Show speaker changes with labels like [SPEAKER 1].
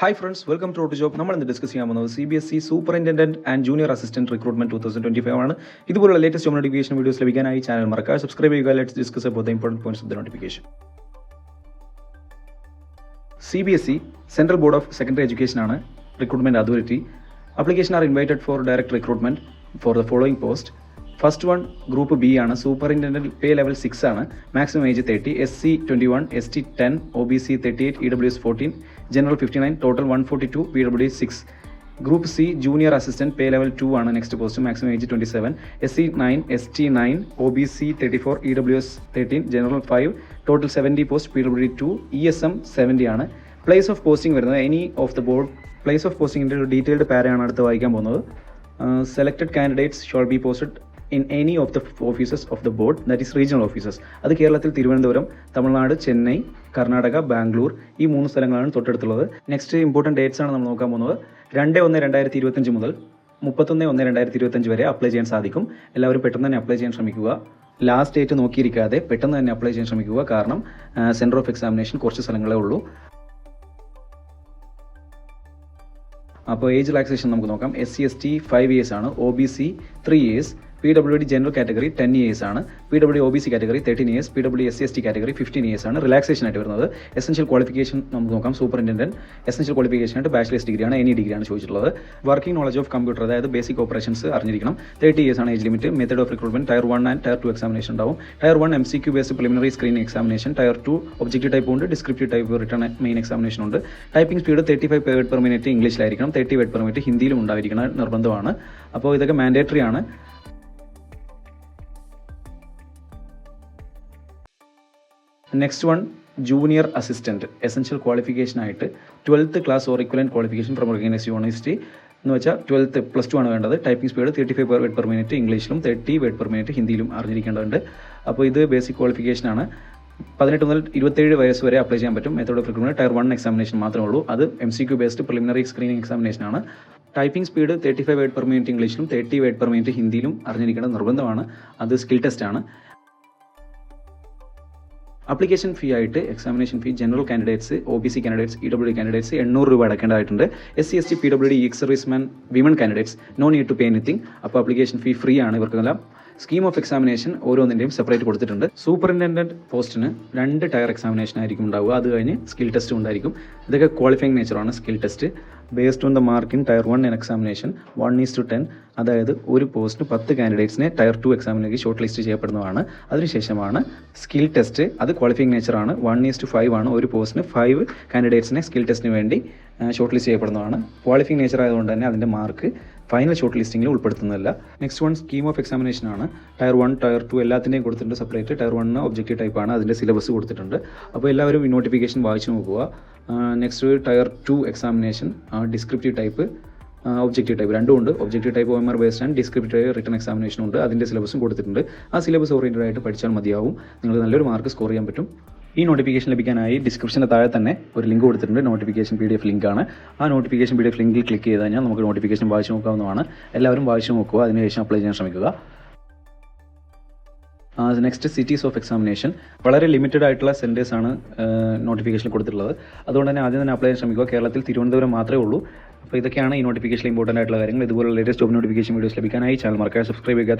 [SPEAKER 1] Hi friends, welcome to AutoJob. നമ്മൾ ഇന്ന് discuss ചെയ്യാൻ പോകുന്നത് CBSE superintendent and junior assistant recruitment 2025 ആണ്. ഇതുപോലുള്ള ലേറ്റസ്റ്റ് ജോബ് നോട്ടിഫിക്കേഷൻ വീഡിയോസ് ലഭിക്കാനായി ചാനൽ മറക്കാതെ സബ്സ്ക്രൈബ് ചെയ്യുക. Let's discuss about the important points of the notification. CBSE Central Board of Secondary Education ആണ് recruitment authority. Application are invited for direct recruitment for the following post. First one group B ആണ്. Superintendent pay level 6 ആണ്. Maximum age 30, SC 21, ST 10, OBC 38, EWS 14, general 59, total 142, PWD 6. Group C junior assistant pay level 2 ആണ്. Next post maximum age 27, SC 9, ST 9, OBC 34, EWS 13, general 5, total 70 post, PWD 2, ESM 70 ആണ്. Place of posting വരുന്നത് any of the board. Place of പോസ്റ്റിംഗിൻ്റെ ഒരു detailed പാരയാണ് അടുത്ത് വായിക്കാൻ പോകുന്നത്. Selected candidates shall be posted in any of the offices of the board, that is regional offices. അത് കേരളത്തിൽ തിരുവനന്തപുരം, തമിഴ്നാട്, ചെന്നൈ, കർണാടക, ബാംഗ്ലൂർ ഈ 3 സ്ഥലങ്ങളാണ് തൊട്ടടുത്തുള്ളത്. നെക്സ്റ്റ് ഇമ്പോർട്ടൻറ്റ് ഡേറ്റ്സ് ആണ് നമ്മൾ നോക്കാൻ പോകുന്നത്. 2/1/2025 മുതൽ 31/1/2025 വരെ അപ്ലൈ ചെയ്യാൻ സാധിക്കും. എല്ലാവരും പെട്ടെന്ന് തന്നെ അപ്ലൈ ചെയ്യാൻ ശ്രമിക്കുക. ലാസ്റ്റ് ഡേറ്റ് നോക്കിയിരിക്കാതെ പെട്ടെന്ന് തന്നെ അപ്ലൈ ചെയ്യാൻ ശ്രമിക്കുക. കാരണം സെൻറ്റർ ഓഫ് എക്സാമിനേഷൻ കുറച്ച് സ്ഥലങ്ങളേ ഉള്ളൂ. അപ്പോൾ ഏജ് റിലാക്സേഷൻ നമുക്ക് നോക്കാം. SC ST 5 years ആണ്. OBC 3 years, PWD ജനറൽ കാറ്റഗറി 10 years ആണ്. PWD OBC category 13 years, PWD SC ST category 15 years ആണ്. റിലാക്സേഷൻ ആയിട്ട് വരുന്നത്. എസെൻഷ്യൽ ക്വാളിഫിക്കേഷൻ നമുക്ക് നോക്കാം. സൂപ്പറിൻറ്റൻഡന്റ് എസെൻഷ്യൽ ക്വാളിഫിക്കേഷൻ ആയിട്ട് ബാച്ചിലേഴ്സ് ഡിഗ്രിയാണ്, എനി ഡിഗ്രിയാണ് ചോദിച്ചിട്ടുള്ളത്. വർക്കിംഗ് നോളജ് ഓഫ് കമ്പ്യൂട്ടർ, അതായത് ബേസിക് ഓപ്പറേഷൻസ് അറിഞ്ഞിരിക്കണം. 30 years ആണ് age limit. Method of recruitment tier 1 and tier 2 examination ഉണ്ടാവും. Tier 1 MCQ based preliminary screening examination, tier 2 objective type ഉണ്ട്, descriptive type written main examination ഉണ്ട്. Typing speed 35 word per minute ഇംഗ്ലീഷിലായിരിക്കണം, 30 word per minute ഹിന്ദിയിലും ഉണ്ടായിരിക്കണം, നിർബന്ധമാണ്. അപ്പോൾ ഇതൊക്കെ mandatory ആണ്. Next one junior assistant essential qualification ആയിട്ട് 12th class or equivalent qualification from organised university എന്ന് വെച്ചാൽ 12th +2 ആണ് വേണ്ടത്. Typing speed 35 word per minute ഇംഗ്ലീഷിലും 30 വേർഡ് പെർ മിനിറ്റ് ഹിന്ദിയിലും അറിഞ്ഞിരിക്കേണ്ടതുണ്ട്. അപ്പോൾ ഇത് ബേസിക് ക്വാളിഫിക്കേഷൻ ആണ്. 18 മുതൽ 27 വയസ്സ് വരെ അപ്ലൈ ചെയ്യാൻ പറ്റും. Method of recruitment tier 1 examination മാത്രമേ ഉള്ളൂ. അത് MCQ based preliminary screening examination ആണ്. Typing speed 35 word per minute ഇംഗ്ലീഷിലും 30 വേർഡ് പെർ മിനിറ്റ് ഹിന്ദിയിലും അറിഞ്ഞിരിക്കേണ്ടത് നിർബന്ധമാണ്. അത് സ്കിൽ ടെസ്റ്റ് ആണ്. അപ്ലിക്കേഷൻ ഫീ ആയിട്ട് examination fee general candidates, OBC candidates, EWD candidates 800 രൂപ അടക്കേണ്ടതായിട്ടുണ്ട്. SC ST PWD ex serviceman women candidates no need to pay anything. അപ്പോൾ അപ്ലിക്കേഷൻ ഫീ ഫ്രീ ആണ് ഇവർക്കെല്ലാം. സ്കീം ഓഫ് എക്സാമിനേഷൻ ഓരോന്നിൻ്റെയും സെപ്പറേറ്റ് കൊടുത്തിട്ടുണ്ട്. Superintendent പോസ്റ്റിന് 2 ടയർ എക്സാമിനേഷൻ ആയിരിക്കും ഉണ്ടാവുക. അത് കഴിഞ്ഞ് സ്കിൽ ടെസ്റ്റ് ഉണ്ടായിരിക്കും. ഇതൊക്കെ ക്വാളിഫയിങ് നേച്ചറാണ്. Skill test based on the mark in tier 1 examination 1:10, അതായത് ഒരു പോസ്റ്റിന് 10 കാൻഡിഡേറ്റ്സിനെ ടയർ 2 എക്സാമിലേക്ക് ഷോർട്ട് ലിസ്റ്റ് ചെയ്യപ്പെടുന്നതാണ്. അതിനുശേഷമാണ് സ്കിൽ ടെസ്റ്റ്. അത് ക്വാളിഫയിങ് നേച്ചറാണ്. 1:5 ആണ്. ഒരു പോസ്റ്റിന് 5 കാൻഡിഡേറ്റ്സിനെ സ്കിൽ ടെസ്റ്റിന് വേണ്ടി ഷോർട്ട് ലിസ്റ്റ് ചെയ്യപ്പെടുന്നതാണ്. ക്വാളിഫയിങ് നേച്ചർ ആയതുകൊണ്ട് തന്നെ അതിൻ്റെ മാർക്ക് ഫൈനൽ ഷോർട്ട് ലിസ്റ്റിംഗിൽ ഉൾപ്പെടുത്തുന്നില്ല. Next one scheme of examination ആണ്. ടയർ 1 ടയർ 2 എല്ലാത്തിൻ്റെയും കൊടുത്തിട്ടുണ്ട് സെപ്പറേറ്റ്. ടയർ 1 ഒബ്ജക്റ്റീവ് ടൈപ്പ് ആണ്. അതിൻ്റെ സിലബസ് കൊടുത്തിട്ടുണ്ട്. അപ്പോൾ എല്ലാവരും ഈ നോട്ടിഫിക്കേഷൻ വായിച്ചു നോക്കുക. Next tier 2 examination descriptive type, objective type രണ്ടും ഉണ്ട്. Objective type OMR based and descriptive type written examination ഉണ്ട്. അതിൻ്റെ സിലബസും കൊടുത്തിട്ടുണ്ട്. ആ സിലബസ് ഓറിയൻറ്റഡ് ആയിട്ട് പഠിച്ചാൽ മതിയാവും. നിങ്ങൾക്ക് നല്ലൊരു മാർക്ക് സ്കോർ ചെയ്യാൻ പറ്റും. ഈ നോട്ടിഫിക്കേഷൻ ലഭിക്കാനായി ഡിസ്ക്രിപ്ഷന് താഴെ തന്നെ ഒരു ലിങ്ക് കൊടുത്തിട്ടുണ്ട്. Notification PDF ലിങ്കാണ്. ആ നോട്ടിഫിക്കേഷൻ PDF ലിങ്കിൽ ക്ലിക്ക് ചെയ്ത് കഴിഞ്ഞാൽ നമുക്ക് നോട്ടിഫിക്കേഷൻ വായിച്ചു നോക്കാവുന്നതാണ്. എല്ലാവരും വായിച്ചു നോക്കുക. അതിനുശേഷം അപ്ലൈ ചെയ്യാൻ ശ്രമിക്കുക. Next cities of examination. വളരെ ലിമിറ്റഡ് ആയിട്ടുള്ള സെൻറ്റേഴ്സ് ആണ് നോട്ടിഫിക്കേഷനിൽ കൊടുത്തിട്ടുള്ളത്. അതുകൊണ്ട് തന്നെ ആദ്യം തന്നെ അപ്ലൈ ചെയ്യാൻ ശ്രമിക്കുക. കേരളത്തിൽ തിരുവനന്തപുരം മാത്രമേ ഉള്ളൂ. അപ്പോൾ ഇതൊക്കെയാണ് ഈ നോട്ടിഫിക്കേഷനിൽ ഇമ്പോർട്ടൻ്റ് ആയിട്ടുള്ള കാര്യങ്ങൾ. ഇതുപോലുള്ള ലേറ്റസ്റ്റ് ജോബ് നോട്ടിഫിക്കേഷൻ വീഡിയോസ് ലഭിക്കാനായി ചാനൽ മറക്കാതെ സബ്സ്ക്രൈബ് ചെയ്യുക.